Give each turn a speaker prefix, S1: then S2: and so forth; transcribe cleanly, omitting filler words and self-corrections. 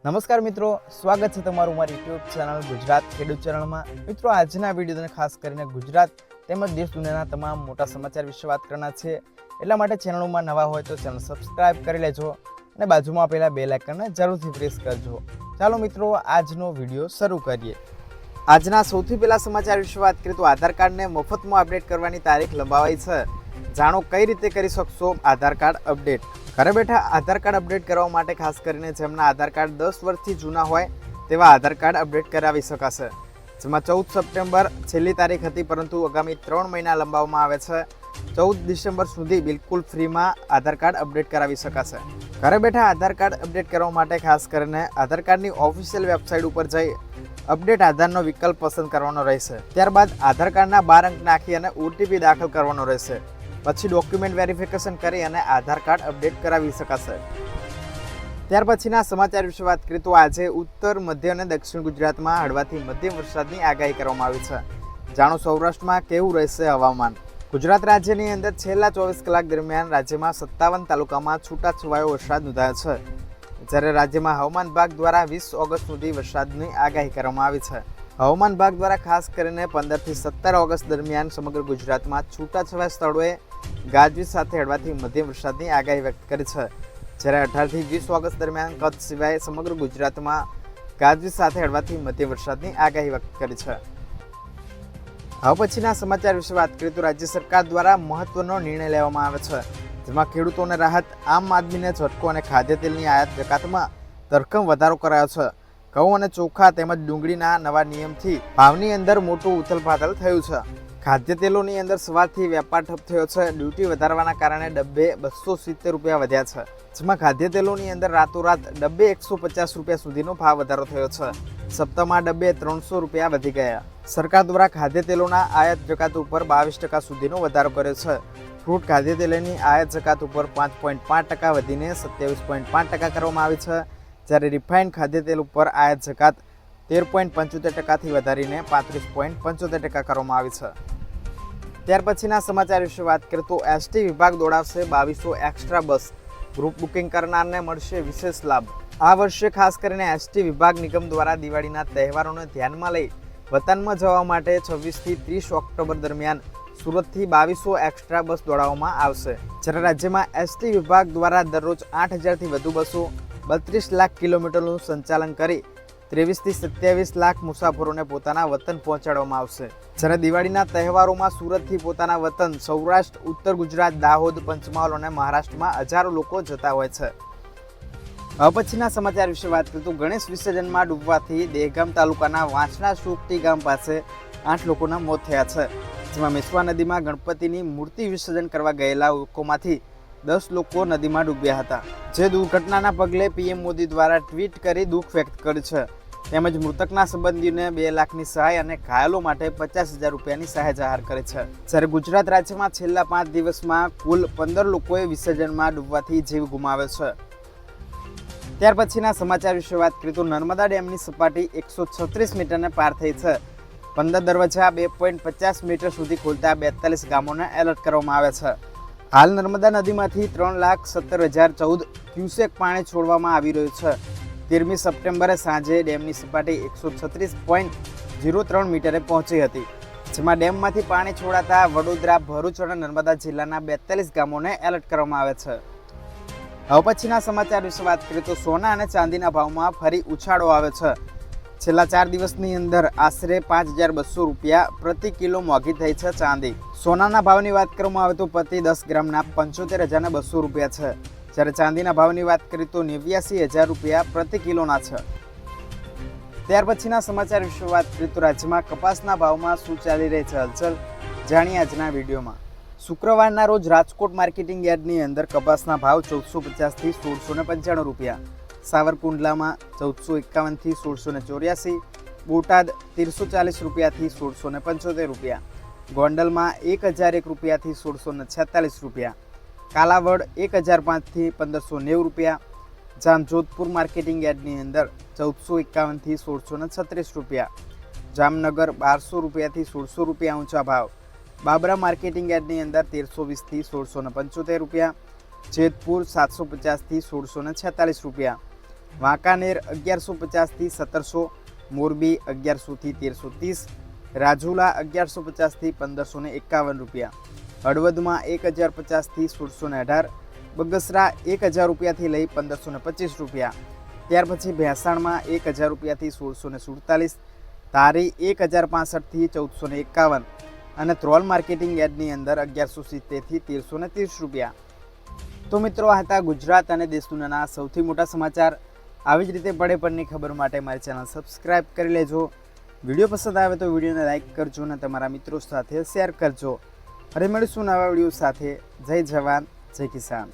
S1: નમસ્કાર મિત્રો, સ્વાગત છે તમારું મારી યુટ્યુબ ચેનલ ગુજરાત ખેડૂત ચેનલમાં। મિત્રો, આજના વિડીયોને ખાસ કરીને ગુજરાત તેમજ દેશ દુનિયાના તમામ મોટા સમાચાર વિશે વાત કરવાના છે। એટલા માટે ચેનલમાં નવા હોય તો ચેનલ સબસ્ક્રાઇબ કરી લેજો અને બાજુમાં આપેલા બેલ આઇકનને જરૂરથી પ્રેસ કરજો। ચાલો મિત્રો, આજનો વિડીયો શરૂ કરીએ। આજના સૌથી પહેલા સમાચાર વિશે વાત કરીએ તો આધાર કાર્ડને મફતમાં અપડેટ કરવાની તારીખ લંબાવાઈ છે। જાણો કઈ રીતે કરી શકશો આધાર કાર્ડ અપડેટ। ઘરે બેઠા આધાર કાર્ડ અપડેટ કરવા માટે ખાસ કરીને જેમના આધાર કાર્ડ 10 વર્ષથી જૂના હોય તેવા આધાર કાર્ડ અપડેટ કરાવી શકાશે। જેમાં 14 સપ્ટેમ્બર છેલ્લી તારીખ હતી, પરંતુ આગામી 3 મહિના લંબાવવામાં આવે છે। 14 ડિસેમ્બર સુધી બિલકુલ ફ્રીમાં આધાર કાર્ડ અપડેટ કરાવી શકાશે। ઘરે બેઠા આધાર કાર્ડ અપડેટ કરવા માટે ખાસ કરીને આધાર કાર્ડની ઓફિશિયલ વેબસાઇટ ઉપર જઈ અપડેટ આધારનો વિકલ્પ પસંદ કરવાનો રહેશે। ત્યારબાદ આધાર કાર્ડના 12 અંક નાખી અને OTP દાખલ કરવાનો રહેશે। પછી ડોક્યુમેન્ટ વેરિફિકેશન કરી અને આધાર કાર્ડ અપડેટ કરાવી શકાશે। ત્યાર પછીના સમાચાર વિશે વાત કરીએ તો આજે ઉત્તર, મધ્ય અને દક્ષિણ ગુજરાતમાં હળવાથી મધ્યમ વરસાદની આગાહી કરવામાં આવી છે। જાણો સૌરાષ્ટ્રમાં કેવું રહેશે હવામાન। ગુજરાત રાજ્યની અંદર છેલ્લા 24 કલાક દરમિયાન રાજ્યમાં 57 તાલુકામાં છૂટાછવાયો વરસાદ નોંધાયો છે, જ્યારે રાજ્યમાં હવામાન વિભાગ દ્વારા 20 ઓગસ્ટ સુધી વરસાદની આગાહી કરવામાં આવી છે। હવામાન વિભાગ દ્વારા ખાસ કરીને 15 થી 17 ઓગસ્ટ દરમિયાન સમગ્ર ગુજરાતમાં છૂટાછવાયા સ્થળોએ ગાજવીજ સાથે હળવાથી મધ્યમ વરસાદની આગાહી વ્યક્ત કરી છે, જ્યારે 18 થી 20 ઓગસ્ટ દરમિયાન કચ્છ સિવાય સમગ્ર ગુજરાતમાં ગાજવીજ સાથે હળવાથી મધ્યમ વરસાદની આગાહી વ્યક્ત કરી છે। હવે પછીના સમાચાર વિશે વાત કરીએ તો રાજ્ય સરકાર દ્વારા મહત્વનો નિર્ણય લેવામાં આવે છે, જેમાં ખેડૂતોને રાહત, આમ આદમીને ઝટકો અને ખાદ્ય તેલની આયાત જકાતમાં ધરખમ વધારો કરાયો છે। ઘઉં અને ચોખા તેમજ ડુંગળીના નવા નિયમથી ભાવની અંદર મોટું ઉથલપાથલ થયું છે। ખાદ્ય તેલોની અંદર સવારથી વેપાર ઠપ થયો છે। ડ્યુટી વધારવાના કારણે ડબ્બે 270 રૂપિયા વધ્યા છે, જેમાં ખાદ્ય તેલોની અંદર રાતોરાત ડબ્બે 150 રૂપિયા સુધીનો ભાવ વધારો થયો છે। સપ્તાહમાં ડબ્બે 300 રૂપિયા વધી ગયા। સરકાર દ્વારા ખાદ્ય તેલોના આયાત જકાત ઉપર 22% સુધીનો વધારો કર્યો છે। ફ્રૂટ ખાદ્ય તેલની આયાત જકાત ઉપર 5.5% વધીને 27.5% કરવામાં આવી છે, જ્યારે રિફાઇન્ડ ખાદ્ય તેલ ઉપર આયાત જકાત 13.75%થી વધારીને 35.75% કરવામાં આવી છે। ત્યાર પછીના સમાચાર વિશે વાત કરીએ તો એસટી વિભાગ દોડાવશે 2200 એક્સ્ટ્રા બસ। ગ્રુપ બુકિંગ કરનારને મળશે વિશેષ લાભ। આ વર્ષે ખાસ કરીને એસટી વિભાગ નિગમ દ્વારા દિવાળીના તહેવારોને ધ્યાનમાં લઈ વતનમાં જવા માટે 26 થી 30 ઓક્ટોબર દરમિયાન સુરતથી 2200 એક્સ્ટ્રા બસ દોડાવવામાં આવશે, જ્યારે રાજ્યમાં એસટી વિભાગ દ્વારા દરરોજ 8000થી વધુ બસો 32 લાખ કિલોમીટરનું સંચાલન કરી 23 થી 27 લાખ મુસાફરોને પોતાના વતન પહોંચાડવામાં આવશે। જ્યારે દિવાળીના તહેવારોમાં સુરતથી પોતાના વતન સૌરાષ્ટ્ર, ઉત્તર ગુજરાત, દાહોદ, પંચમહાલ અને મહારાષ્ટ્રમાં હજારો લોકો જતા હોય છે। હવે પછીના સમાચાર વિશે વાત કરીએ તો ગણેશ વિસર્જનમાં ડૂબવાથી દહેગામ તાલુકાના વાંસણા સુકટી ગામ પાસે 8 લોકોના મોત થયા છે, જેમાં મેશ્વા નદીમાં ગણપતિની મૂર્તિ વિસર્જન કરવા ગયેલા લોકોમાંથી 10 લોકો નદીમાં ડૂબ્યા હતા। જે દુર્ઘટનાના પગલે પીએમ મોદી દ્વારા ટ્વીટ કરી દુઃખ વ્યક્ત કર્યું છે, તેમજ મૃતકના સંબંધીઓને 2 લાખની સહાય અને ઘાયલો માટે 50,000 રૂપિયાની સહાય જાહેર કરી છે। જ્યારે ગુજરાત રાજ્યમાં છેલ્લા 5 દિવસમાં કુલ 15 લોકોએ વિસર્જનમાં ડૂબવાથી જીવ ગુમાવ્યો છે। ત્યાર પછીના સમાચાર વિશે વાત કરીએ તો નર્મદા ડેમની સપાટી 136 મીટરને પાર થઈ છે। 15 દરવાજા 2.50 મીટર સુધી ખોલતા 42 ગામોને એલર્ટ કરવામાં આવ્યા છે। હાલ નર્મદા નદીમાંથી 3,17,014 ક્યુસેક પાણી છોડવામાં આવી રહ્યું છે। 13મી સપ્ટેમ્બરે સાંજે ડેમની સપાટી 136.03 મીટરે પહોંચી હતી, જેમાં ડેમમાંથી પાણી છોડાતા વડોદરા, ભરૂચ અને નર્મદા જિલ્લાના 42 ગામોને એલર્ટ કરવામાં આવ્યા છે। હવે પછીના સમાચાર વિશે વાત કરીએ તો સોના અને ચાંદીના ભાવમાં ફરી ઉછાળો આવ્યો છે। છેલ્લા 4 દિવસની અંદર આશરે 5,200 રૂપિયા પ્રતિ કિલો મોંઘી થઈ છે ચાંદી। સોનાના ભાવની વાત કરવામાં આવે તો પ્રતિ 10 ગ્રામના 75,200 રૂપિયા છે, જ્યારે ચાંદીના ભાવની વાત કરીએ તો 89,000 રૂપિયા પ્રતિ કિલોના છે। ત્યાર પછીના સમાચાર વિશે વાત કરીએ તો રાજ્યમાં કપાસના ભાવમાં શું ચાલી રહી છે હલચલ, જાણીએ આજના વિડીયોમાં। શુક્રવારના રોજ રાજકોટ માર્કેટિંગ યાર્ડની અંદર કપાસના ભાવ 1450 થી 1695 રૂપિયા, સાવરકુંડલામાં 1451 થી 1684, બોટાદ 1340 રૂપિયાથી 1675 રૂપિયા, ગોંડલમાં 1001 રૂપિયાથી 1646 રૂપિયા, કાલાવડ 1005 થી 1590 રૂપિયા, જામજોધપુર માર્કેટિંગ યાર્ડની અંદર 1451 થી 1636 રૂપિયા, જામનગર 1200 રૂપિયાથી 1600 રૂપિયા ઊંચા ભાવ, બાબરા માર્કેટિંગ યાર્ડની અંદર 1320 થી 1675 રૂપિયા, જેતપુર 750 થી 1646 રૂપિયા, વાંકાનેર 1150થી 1700, મોરબી 1100થી 1330, રાજુલા 1150થી 1551 રૂપિયા, હળવદમાં 1050થી 1618, બગસરા 1000 રૂપિયાથી લઈ 1525 રૂપિયા, ત્યાર પછી ભેંસાણમાં 1000 રૂપિયાથી 1647, ધારી 1065થી 1451 અને ધ્રોલ માર્કેટિંગ યાર્ડની અંદર 1170થી 1330 રૂપિયા. તો મિત્રો આ હતા ગુજરાત અને દેશ દુનિયાના સૌથી મોટા સમાચાર. આવી જ રીતે પડે પડની ખબર માટે મારી ચેનલ સબસ્ક્રાઇબ કરી લેજો. વિડીયો પસંદ આવે તો વિડીયોને લાઇક કરજો અને તમારા મિત્રો સાથે શેર કરજો. અને મળીશું નવા વિડીયો સાથે. જય જવાન જય કિસાન.